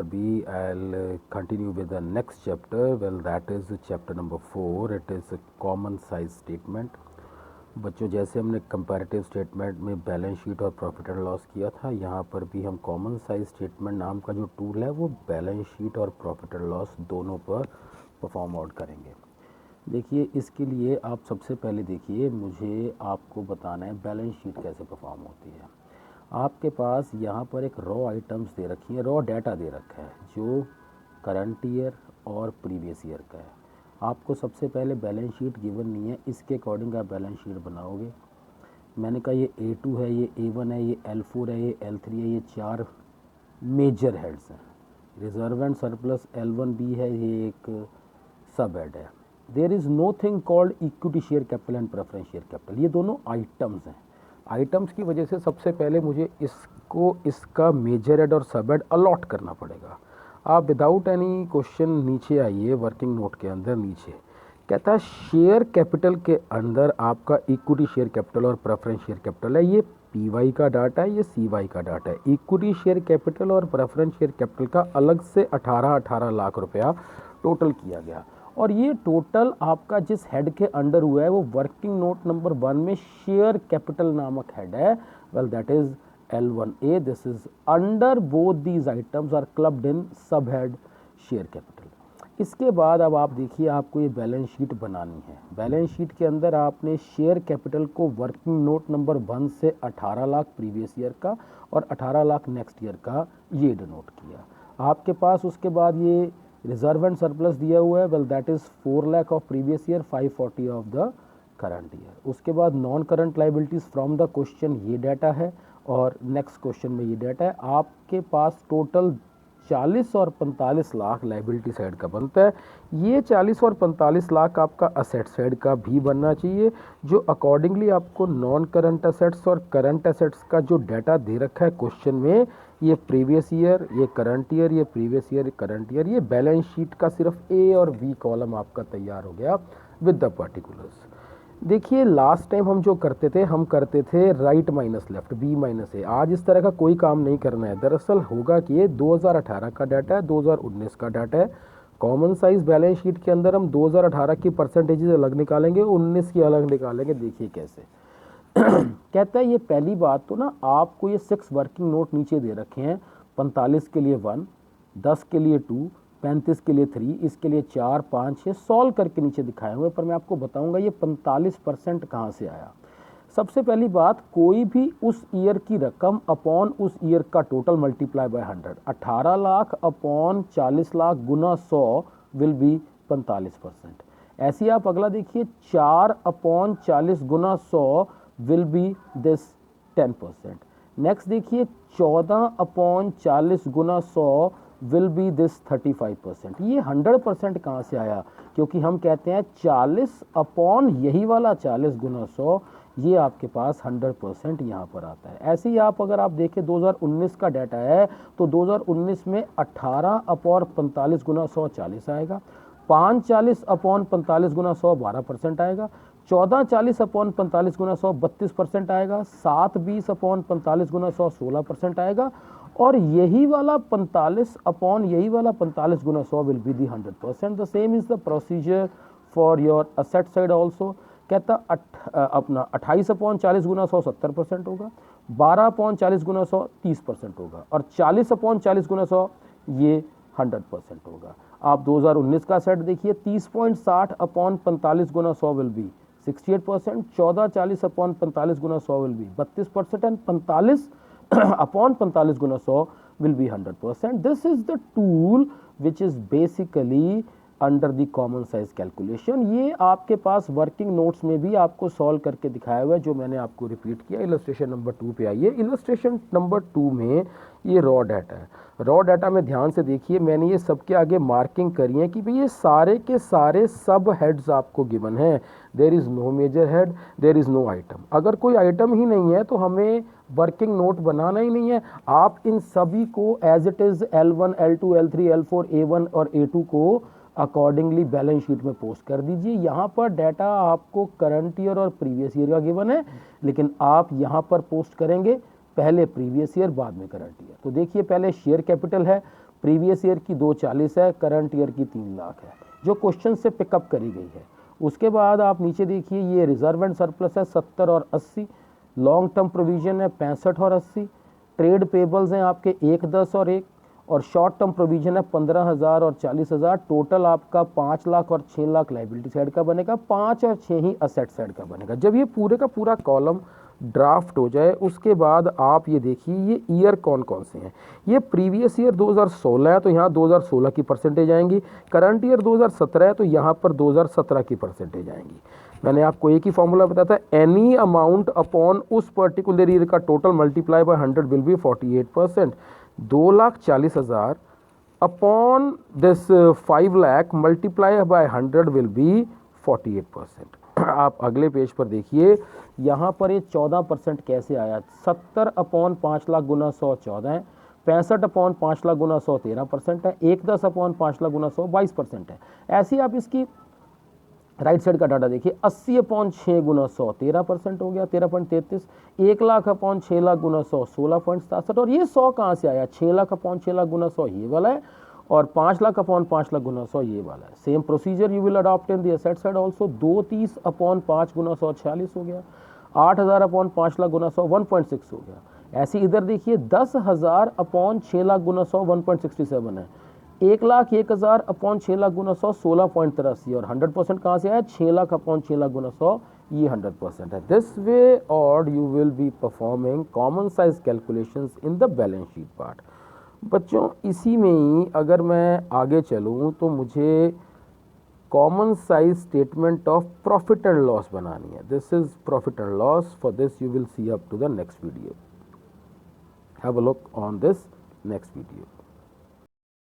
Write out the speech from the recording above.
B, I'll continue with the next chapter. Well, that is chapter number 4. It is a common size statement. बच्चों, जैसे हमने comparative statement में balance sheet और profit and loss किया था, यहाँ पर भी हम कॉमन साइज स्टेटमेंट नाम का जो टूल है वो बैलेंस शीट और प्रॉफिट एंड लॉस दोनों पर परफॉर्म आउट करेंगे। देखिए, इसके लिए आप सबसे पहले देखिए, मुझे आपको बताना है बैलेंस शीट कैसे परफॉर्म होती है। आपके पास यहाँ पर एक रॉ आइटम्स दे रखी है, रॉ डाटा दे रखा है जो करंट ईयर और प्रीवियस ईयर का है। आपको सबसे पहले बैलेंस शीट गिवन नहीं है, इसके अकॉर्डिंग आप बैलेंस शीट बनाओगे। मैंने कहा ये A2 है, ये A1 है, ये L4 है, ये L3 है, ये 4 मेजर हेड्स हैं। रिजर्व एंड सरप्लस L1B है, ये एक सब हेड है। There is nothing called equity share capital and preference share capital. ये दोनों आइटम्स हैं। आइटम्स की वजह से सबसे पहले मुझे इसको इसका मेजर हेड और सब हेड अलॉट करना पड़ेगा। आप विदाउट एनी क्वेश्चन नीचे आइए, वर्किंग नोट के अंदर नीचे कहता है शेयर कैपिटल के अंदर आपका इक्विटी शेयर कैपिटल और प्रेफरेंस शेयर कैपिटल है। ये PY का डाटा है, ये CY का डाटा है। इक्विटी शेयर कैपिटल और प्रेफरेंस शेयर कैपिटल का अलग से 18 लाख रुपया टोटल किया गया। और ये टोटल आपका जिस हेड के अंडर हुआ है वो वर्किंग नोट नंबर 1 में शेयर कैपिटल नामक हेड है। Well, that is L1A. This is under both these items are clubbed in sub head share capital. इसके बाद अब आप देखिए, आपको ये बैलेंस शीट बनानी है। बैलेंस शीट के अंदर आपने शेयर कैपिटल को वर्किंग नोट नंबर 1 से 18 लाख प्रीवियस ईयर का और 18 लाख नेक्स्ट ईयर का ये डिनोट किया। आपके पास उसके बाद ये रिजर्व एंड सरप्लस दिया हुआ है। Well, that is 4 lakh of previous year, 540 of the current year. उसके बाद non current liabilities from the question ये डाटा है और नेक्स्ट क्वेश्चन में ये डाटा है। आपके पास टोटल 40 और 45 लाख लाइबिलिटी साइड का बनता है। ये 40 और 45 लाख आपका असेट साइड का भी बनना चाहिए, जो अकॉर्डिंगली आपको नॉन करंट असेट्स और करंट असेट्स का जो डाटा दे रखा है क्वेश्चन में, ये प्रीवियस ईयर, ये करंट ईयर, ये प्रीवियस ईयर, करंट ईयर, ये बैलेंस शीट का सिर्फ A और B कॉलम आपका तैयार हो गया विद द पर्टिकुलर्स। देखिए, लास्ट टाइम हम जो करते थे, हम करते थे right minus left, B minus A। आज इस तरह का कोई काम नहीं करना है। दरअसल होगा कि ये 2018 का डाटा है, 2019 का डाटा है। कॉमन साइज बैलेंस शीट के अंदर हम 2018 की परसेंटेजेस अलग निकालेंगे, 19 की अलग निकालेंगे। देखिए कैसे कहता है। ये पहली बात तो ना, आपको ये 6 वर्किंग नोट नीचे दे रखे हैं। 45 के लिए 1, 10 के लिए 2, 35 के लिए 3, इसके लिए 4, 5, 6 सॉल्व करके नीचे दिखाए हुए। पर मैं आपको बताऊंगा ये 45% कहाँ से आया। सबसे पहली बात, कोई भी उस ईयर की रकम अपॉन उस ईयर का total multiply by 100। 18 lakh upon 40 lakh Guna 100 will be 45%। ऐसे ही आप अगला देखिए, 4 upon 40 Guna 100 will be this 10%। Next देखिए, 14 upon 40 Guna 100 will be this 35%। ये 100% कहाँ से आया? क्योंकि हम कहते हैं 40 अपॉन यही वाला 40 गुना 100, ये आपके पास 100% यहाँ पर आता है। ऐसे ही आप अगर आप देखें 2019 का डाटा है तो 2019 में 18 अपॉन 45 गुना 100 40 आएगा, 5 40 अपॉन 45 गुना 100 12% आएगा, 14 40 अपॉन 45 गुना 100 32% आएगा, 7 20 अपॉन 45 गुना 100 16% आएगा, और यही वाला 45 अपॉन यही वाला 45 गुना 100 will be the 100%। The same is the procedure for your asset side also. कहता अपना 28 अपॉन 40 गुना 100 70% होगा, 12 अपॉन 40 गुना 100 30% होगा, और 40 अपॉन 40 गुना 100 ये 100% होगा। आप 2019 का सेट देखिए, 30.60 upon 45 Guna 100 will be 68%, 14 40 upon 45 Guna 100 will be 32%, and 45 upon 45 Guna 100 will be 100%. This is the tool which is basically under the common size calculation. ये आपके पास वर्किंग नोट्स में भी आपको सॉल्व करके दिखाया हुआ है, जो मैंने आपको रिपीट किया। इलस्ट्रेशन नंबर 2 पे आइए। इलस्ट्रेशन नंबर 2 में ये रॉ डाटा है। रॉ डाटा में ध्यान से देखिए, मैंने ये सबके आगे मार्किंग करी है कि भाई ये सारे के सारे सब हेड्स आपको गिवन हैं। There is no major head, there is no item. अगर कोई आइटम ही नहीं है तो हमें वर्किंग नोट बनाना ही नहीं है। आप इन सभी को as it is L1, L2, L3, L4, A1 और A2 को अकॉर्डिंगली बैलेंस शीट में पोस्ट कर दीजिए। यहाँ पर डाटा आपको करंट ईयर और प्रीवियस ईयर का गिवन है, लेकिन आप यहाँ पर पोस्ट करेंगे पहले प्रीवियस ईयर बाद में करंट ईयर। तो देखिए, पहले शेयर कैपिटल है, प्रीवियस ईयर की 240 है, करंट ईयर की 3 लाख है, जो क्वेश्चन से पिकअप करी गई है। उसके बाद आप नीचे देखिए, ये रिजर्व एंड सरप्लस है 70 और 80, लॉन्ग टर्म प्रोविजन है 65 और 80, ट्रेड पेबल्स हैं आपके 1, 10 और 1, और शॉर्ट टर्म प्रोविजन है 15,000 और 40,000। टोटल आपका 5 लाख और 6 लाख लाइबिलिटी साइड का बनेगा, 5 और 6 ही असेट साइड का बनेगा। जब ये पूरे का पूरा कॉलम ड्राफ्ट हो जाए उसके बाद आप ये देखिए ये ईयर कौन कौन से हैं। ये प्रीवियस ईयर 2016 है तो यहाँ 2016 की परसेंटेज आएंगी, करंट ईयर 2017 है तो यहाँ पर 2017 की परसेंटेज आएंगी। मैंने आपको एक ही फॉर्मूला बताया था, एनी अमाउंट अपॉन उस पर्टिकुलर ईयर का total multiply by 100 will be 48%। 2,40,000 upon this 5 lakh multiply by 100 will be 48%। आप अगले पेज पर देखिए, यहाँ पर ये 14% कैसे आया। 70 अपॉन 5 लाख गुना 100 14 है, 65 अपॉन 5 लाख गुना 100 13% है, 110 अपॉन 5 लाख गुना 100 22% है। ऐसे ही आप इसकी राइट साइड का डाटा देखिए, 80 अपॉन 6 गुना 100 13% हो गया 13.33, 1 लाख अपॉन 6 लाख गुना 100 16.67। और ये 100 कहाँ से आया, 6 लाख अपॉन 6 लाख गुना 100 ये वाला है, और 5 लाख अपॉन 5 लाख गुना 100 ये वाला है। Same procedure you will adopt in the asset side also. 230 upon 5 गुना 100 46 हो गया, 8,000 अपॉन 5 लाख गुना 100 1.6 हो गया। ऐसे इधर देखिए, 10,000 अपॉन 6 लाख गुना 100 1.67 है, 1,01,000 अपॉन 6 लाख गुना 100 16.83, और 100% कहाँ से आया, 6 लाख अपॉन 6 लाख गुना 100 ये 100% है। दिस वे और you will be performing common size calculations in the balance sheet part. बच्चों इसी में ही अगर मैं आगे चलूँ तो मुझे common size statement of profit and loss बनानी है। This is profit and loss. For this you will see up to the next video. Have a look on this next video.